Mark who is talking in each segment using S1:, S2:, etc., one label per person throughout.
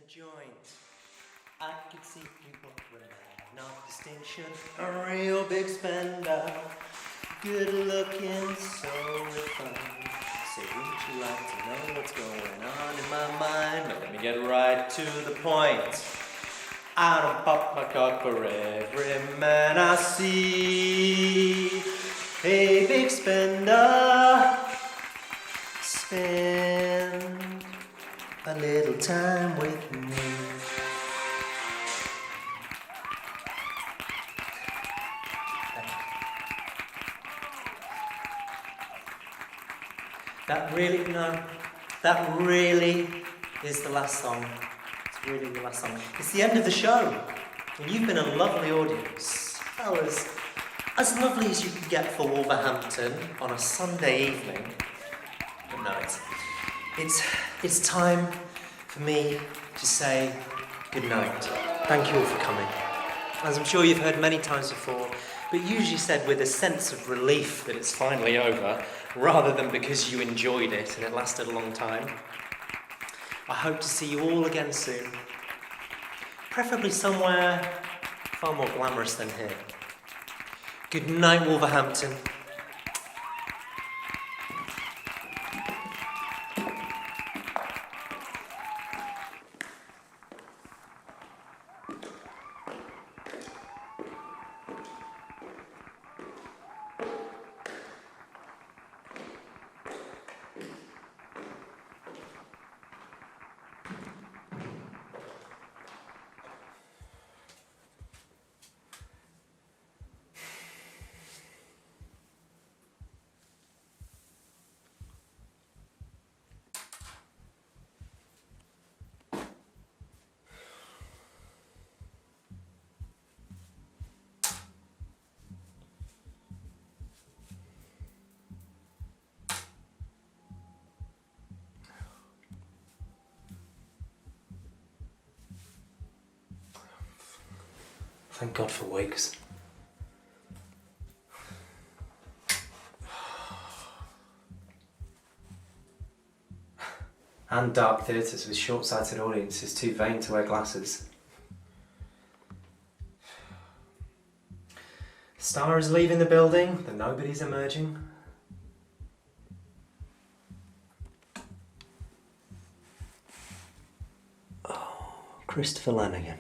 S1: joint. I could see people with no distinction. A real big spender, good looking, so refined. Say, wouldn't you like to know what's going on in my mind? But let me get right to the point. I don't pop my cock for every man I see. Hey, big spender, spend a little time with me. That really is the last song. It's really the last song. It's the end of the show. And you've been a lovely audience. Well, as lovely as you can get for Wolverhampton on a Sunday evening. But no, it's time for me to say good night. Thank you all for coming. As I'm sure you've heard many times before, but usually said with a sense of relief that it's finally over, rather than because you enjoyed it and it lasted a long time. I hope to see you all again soon, preferably somewhere far more glamorous than here. Good night, Wolverhampton. Thank God for wigs. And dark theatres with short-sighted audiences too vain to wear glasses. Star is leaving the building, the nobody's emerging. Oh, Christopher Lanigan.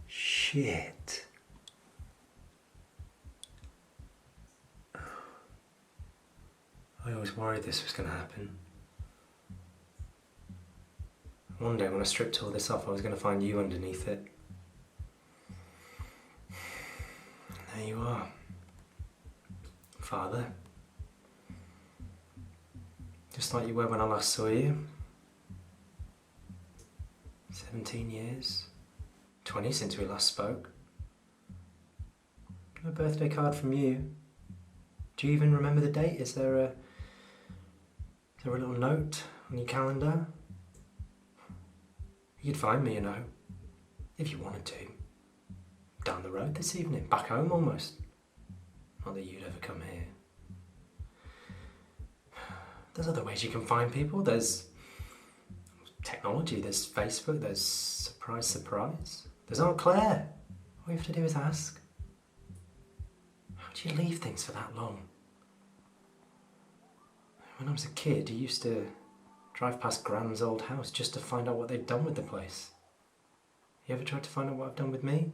S1: Shit. I always worried this was going to happen. One day when I stripped all this off, I was going to find you underneath it. And there you are. Father. Just like you were when I last saw you. 17 years. 20 since we last spoke. No birthday card from you. Do you even remember the date? Is there a little note on your calendar? You'd find me, you know, if you wanted to. Down the road this evening, back home almost. Not that you'd ever come here. There's other ways you can find people. There's technology, there's Facebook, there's surprise. There's Aunt Claire. All you have to do is ask. How do you leave things for that long? When I was a kid, I used to drive past Gran's old house just to find out what they'd done with the place. You ever tried to find out what I've done with me?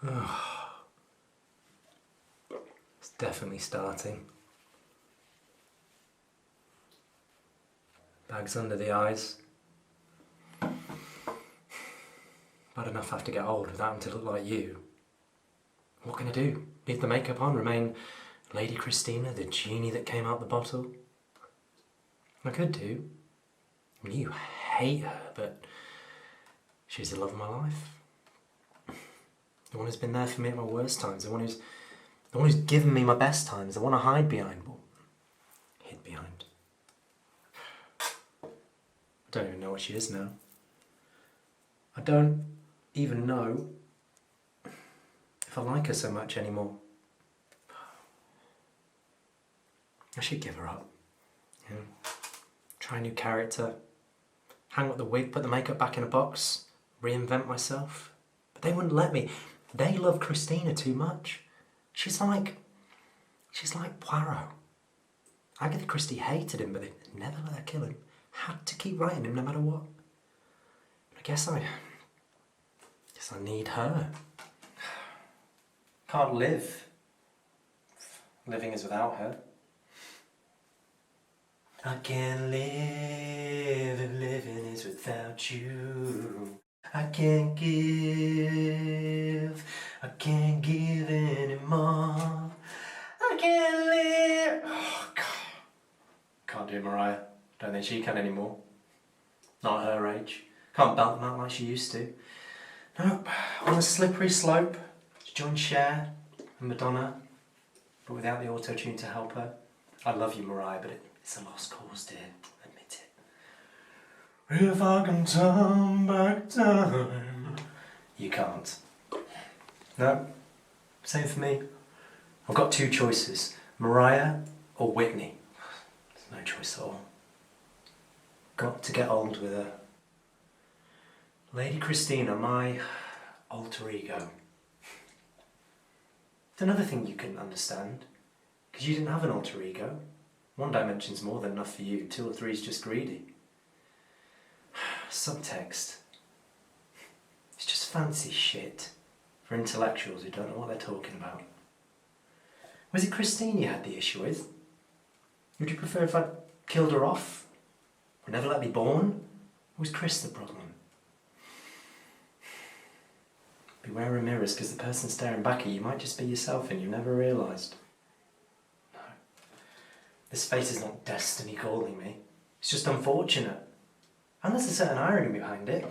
S1: No. It's definitely starting. Bags under the eyes. Bad enough I have to get old without him to look like you. What can I do? Leave the makeup on, remain Lady Christina, the genie that came out the bottle? I could do. I mean, you hate her, but she's the love of my life. The one who's been there for me at my worst times, the one who's given me my best times, the one I hid behind. I don't even know what she is now. I don't
S2: even know if I like her so much anymore. I should give her up. You know, try a new character, hang up the wig, put the makeup back in a box, reinvent myself. But they wouldn't let me. They love Christina too much. She's like Poirot. Agatha Christie hated him, but they never let her kill him. Had to keep writing him no matter what. I guess I need her. Can't live. Living is without her. I can't live if living is without you. I can't give anymore. I can't live. Oh, God. Can't do Mariah. Don't think she can anymore. Not at her age. Can't belt them out like she used to. Nope. On a slippery slope to join Cher and Madonna, but without the auto-tune to help her. I love you, Mariah, but it's a lost cause, dear. Admit it. If I can turn back time. You can't. No. Same for me. I've got two choices. Mariah or Whitney. There's no choice at all. Got to get old with her. Lady Christina, my alter ego. It's another thing you couldn't understand, because you didn't have an alter ego. One dimension's more than enough for you, 2 or 3's just greedy. Subtext. It's just fancy shit for intellectuals who don't know what they're talking about. Was it Christine you had the issue with? Would you prefer if I'd killed her off? Or never let me born? Or was Chris the problem? Beware of mirrors, because the person staring back at you might just be yourself and you never realised. No. This face is not destiny calling me. It's just unfortunate. And there's a certain irony behind it.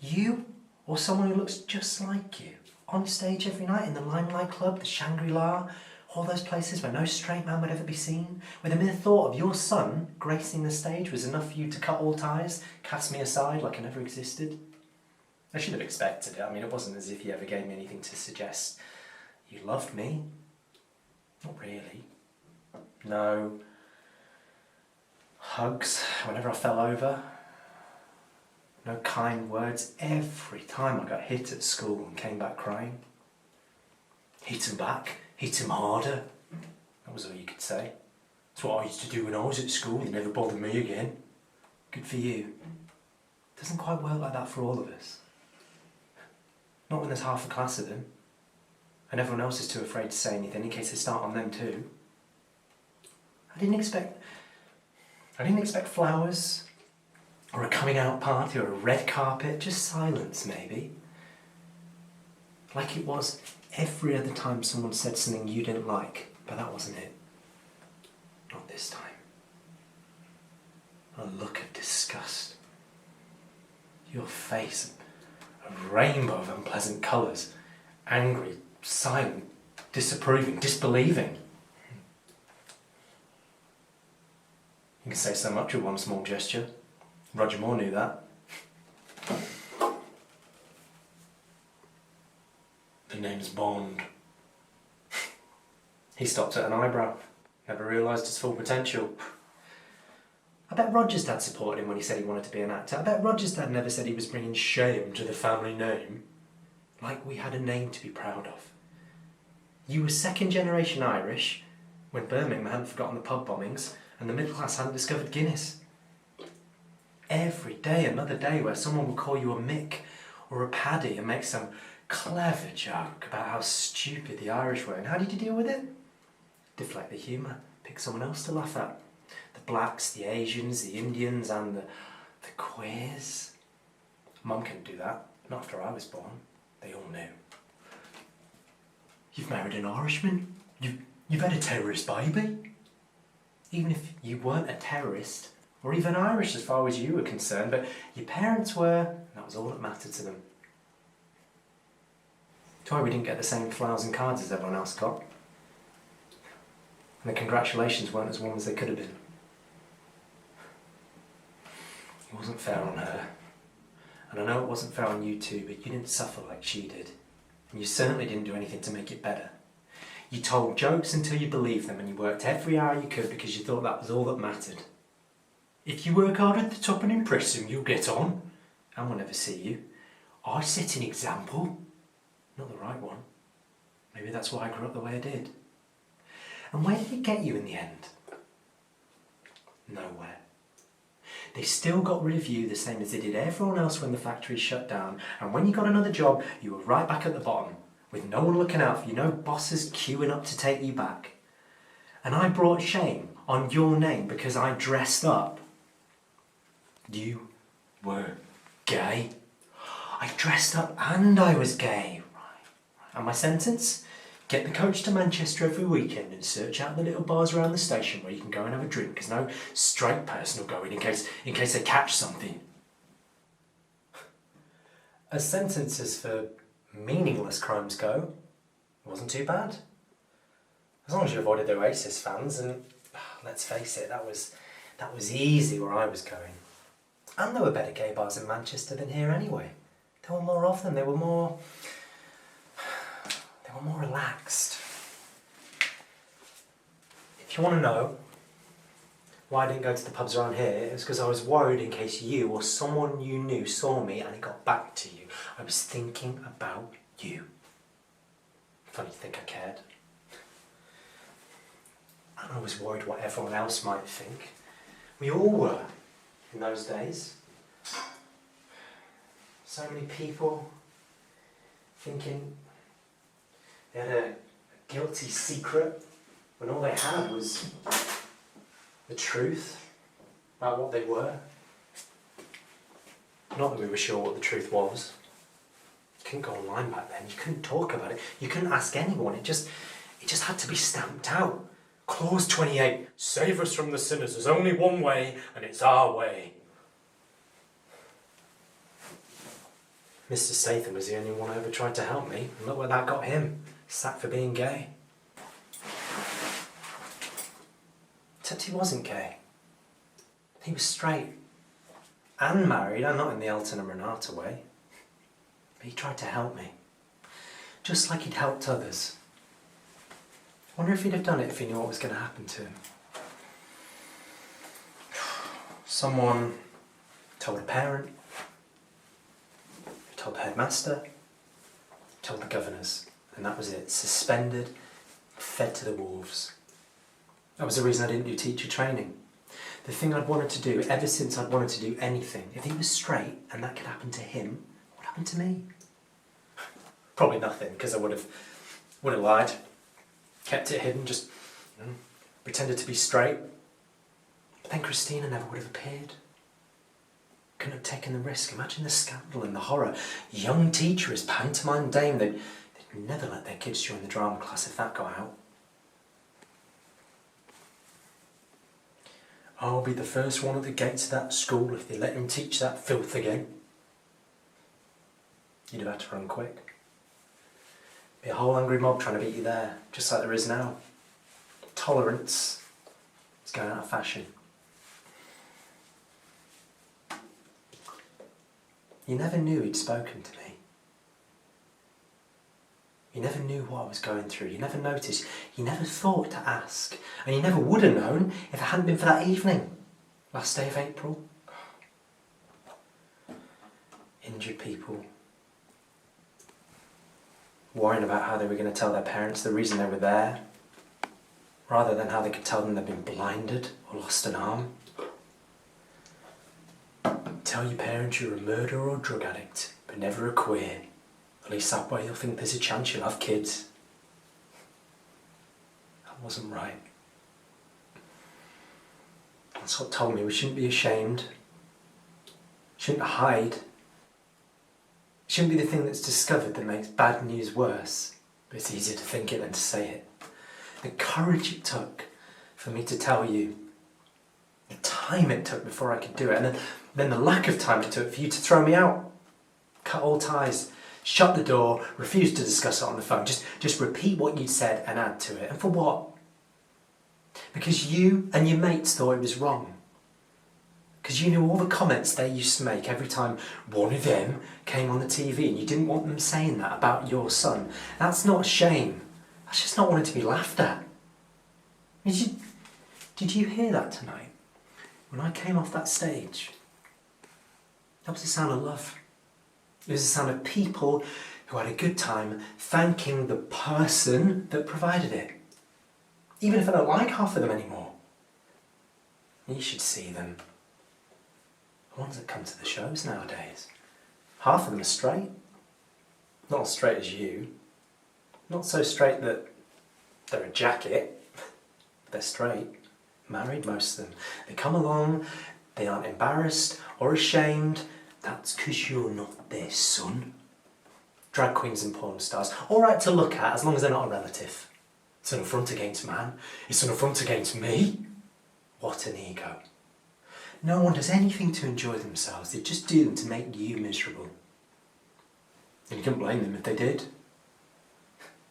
S2: You, or someone who looks just like you, on stage every night in the Limelight Club, the Shangri-La, all those places where no straight man would ever be seen, where the mere thought of your son gracing the stage was enough for you to cut all ties, cast me aside like I never existed. I should have expected it. I mean, it wasn't as if you ever gave me anything to suggest you loved me. Not really. No. Hugs whenever I fell over. No kind words every time I got hit at school and came back crying. Hit him back, hit him harder. That was all you could say. That's what I used to do when I was at school. You never bothered me again. Good for you. It doesn't quite work like that for all of us. Not when there's half a class of them, and everyone else is too afraid to say anything in case they start on them too. I didn't expect flowers, or a coming out party, or a red carpet, just silence maybe. Like it was every other time someone said something you didn't like, but that wasn't it. Not this time. A look of disgust. Your face, a rainbow of unpleasant colours. Angry, silent, disapproving, disbelieving. You can say so much with one small gesture. Roger Moore knew that. The name's Bond. He stopped at an eyebrow. Never realised his full potential. I bet Roger's dad supported him when he said he wanted to be an actor. I bet Roger's dad never said he was bringing shame to the family name. Like we had a name to be proud of. You were second generation Irish when Birmingham hadn't forgotten the pub bombings and the middle class hadn't discovered Guinness. Every day another day where someone would call you a Mick or a Paddy and make some clever joke about how stupid the Irish were. And how did you deal with it? Deflect the humour. Pick someone else to laugh at. The blacks, the Asians, the Indians and the queers. Mum couldn't do that. Not after I was born. They all knew. You've married an Irishman. You've had a terrorist baby. Even if you weren't a terrorist, or even Irish as far as you were concerned, but your parents were, and that was all that mattered to them. That's why we didn't get the same flowers and cards as everyone else got. And the congratulations weren't as warm as they could have been. It wasn't fair on her. And I know it wasn't fair on you too, but you didn't suffer like she did. And you certainly didn't do anything to make it better. You told jokes until you believed them, and you worked every hour you could because you thought that was all that mattered. If you work hard at the top and impress them, you'll get on, and we'll never see you. I set an example, not the right one. Maybe that's why I grew up the way I did. And where did it get you in the end? Nowhere. They still got rid of you the same as they did everyone else when the factory shut down, and when you got another job, you were right back at the bottom, with no one looking out for you, no bosses queuing up to take you back. And I brought shame on your name because I dressed up. You were gay. I dressed up and I was gay. Right. And my sentence? Get the coach to Manchester every weekend and search out the little bars around the station where you can go and have a drink, because no straight person will go in case they catch something. As sentences for meaningless crimes go, it wasn't too bad. As long as you avoided the Oasis fans, and let's face it, that was easy where I was going. And there were better gay bars in Manchester than here anyway. There were more of them, they were more relaxed. If you want to know why I didn't go to the pubs around here, it was because I was worried in case you or someone you knew saw me and it got back to you. I was thinking about you. Funny to think I cared. And I was worried what everyone else might think. We all were in those days. So many people thinking they had a guilty secret when all they had was the truth about what they were. Not that we were sure what the truth was. You couldn't go online back then, you couldn't talk about it, you couldn't ask anyone, it just had to be stamped out. Clause 28, save us from the sinners, there's only one way, and it's our way. Mr. Statham was the only one who ever tried to help me, and look where that got him. Sacked for being gay. Except he wasn't gay. He was straight. And married, and not in the Elton and Renata way. But he tried to help me. Just like he'd helped others. I wonder if he'd have done it if he knew what was going to happen to him. Someone told a parent, told the headmaster, told the governors. And that was it. Suspended, fed to the wolves. That was the reason I didn't do teacher training. The thing I'd wanted to do, ever since I'd wanted to do anything, if he was straight and that could happen to him, what happened to me? Probably nothing, because I would have lied, kept it hidden, just pretended to be straight. But then Christina never would have appeared. Couldn't have taken the risk. Imagine the scandal and the horror. Young teacher as pantomime dame, they'd never let their kids join the drama class if that got out. I'll be the first one at the gates of that school if they let him teach that filth again. You'd have had to run quick. Be a whole angry mob trying to beat you there, just like there is now. Tolerance is going out of fashion. You never knew he'd spoken to me. You never knew what I was going through. You never noticed. You never thought to ask. And you never would have known if it hadn't been for that evening. Last day of April. Injured people. Worrying about how they were going to tell their parents the reason they were there. Rather than how they could tell them they'd been blinded or lost an arm. Tell your parents you're a murderer or drug addict, but never a queer. At least that way you'll think there's a chance you'll have kids. That wasn't right. That's what told me we shouldn't be ashamed. Shouldn't hide. It shouldn't be the thing that's discovered that makes bad news worse. But it's easier to think it than to say it. The courage it took for me to tell you. The time it took before I could do it. And then the lack of time it took for you to throw me out. Cut all ties. Shut the door, refuse to discuss it on the phone. Just repeat what you'd said and add to it. And for what? Because you and your mates thought it was wrong. Because you knew all the comments they used to make every time one of them came on the TV, and you didn't want them saying that about your son. That's not shame. That's just not wanting to be laughed at. Did you hear that tonight? When I came off that stage, that was the sound of love. It was the sound of people who had a good time thanking the person that provided it. Even if I don't like half of them anymore. You should see them. The ones that come to the shows nowadays. Half of them are straight. Not as straight as you. Not so straight that they're a jacket. They're straight. Married, most of them. They come along, they aren't embarrassed or ashamed. That's because you're not their son. Drag queens and porn stars. Alright to look at as long as they're not a relative. It's an affront against man. It's an affront against me. What an ego. No one does anything to enjoy themselves. They just do them to make you miserable. And you can't blame them if they did.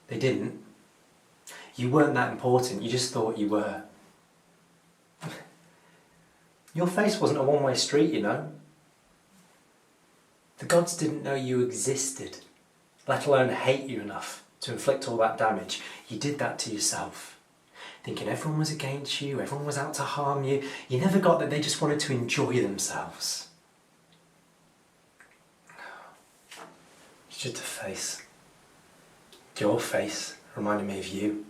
S2: They didn't. You weren't that important. You just thought you were. Your face wasn't a one-way street, you know. The gods didn't know you existed, let alone hate you enough to inflict all that damage. You did that to yourself. Thinking everyone was against you, everyone was out to harm you. You never got that they just wanted to enjoy themselves. It's just a face. Your face reminded me of you.